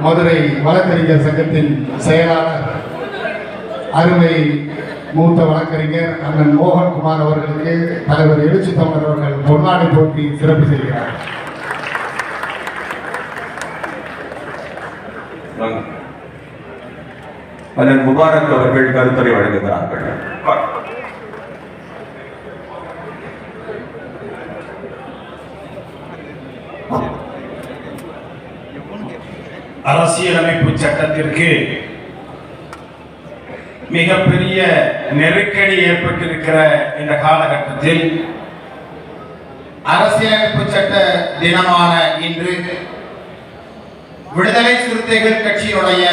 மதுரை வழக்கறிஞர் சங்கத்தின் செயலாளர் அருமை மூத்த வழக்கறிஞர் அண்ணன் மோகன்குமார் அவர்களுக்கு தலைவர் எழுச்சி தமிழர் அவர்கள் பொன்னாடை போட்டி சிறப்பு செய்கிறார். அண்ணன் முபாரக் அவர்கள் கருத்துரை வழங்குகிறார்கள். அரசியலமைப்பு சட்டத்திற்கு மிகப்பெரிய நெருக்கடி ஏற்பட்டிருக்கிற இந்த காலகட்டத்தில் அரசியலமைப்பு சட்ட தினமான இன்று விடுதலை சிறுத்தைகள் கட்சியினுடைய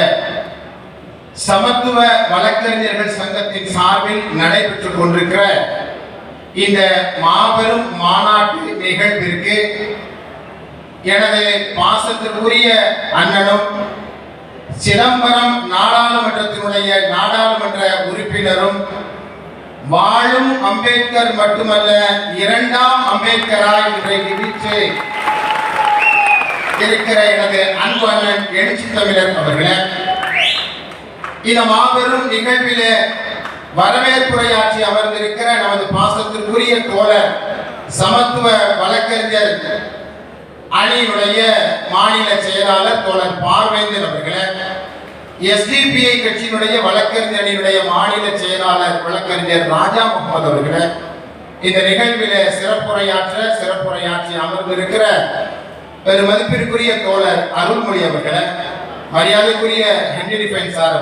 சமத்துவ வழக்கறிஞர்கள் சங்கத்தின் சார்பில் நடைபெற்றுக் கொண்டிருக்கிற இந்த மாபெரும் மாநாட்டு நிகழ்விற்கு எனது பாசத்திற்குரிய அண்ணனும் சிதம்பரம் நாடாளுமன்றத்தினுடைய நாடாளுமன்ற உறுப்பினரும் வாழும் அம்பேத்கர் மட்டுமல்ல இரண்டாம் அம்பேத்கராய் இன்றைக்கு வீச்சு இருக்கிற எனது அன்பு அண்ணன் எழுச்சி தமிழர் அவர்களே, இந்த மாபெரும் நிகழ்விலே வரவேற்புரையாற்றி அமர்ந்திருக்கிற நமது பாசத்திற்குரிய தோழர் சமத்துவ வழக்கறிஞர் அணியினுடைய மாநில செயலாளர் தோழர் பார்வேந்தன் அவர்களே, எஸ்டிபிஐ கட்சியினுடைய வழக்கறிஞர் அணியினுடைய மாநில செயலாளர் வழக்கறிஞர் ராஜா முகமது அவர்களே, இந்த நிகழ்விலே சிறப்புரையாற்றி அமர்ந்திருக்கிற பெருமதிப்பிற்குரிய தோழர் அருள்மொழி அவர்களே, மரியாதைக்குரிய ஹென்றி டிஃபைன் சார்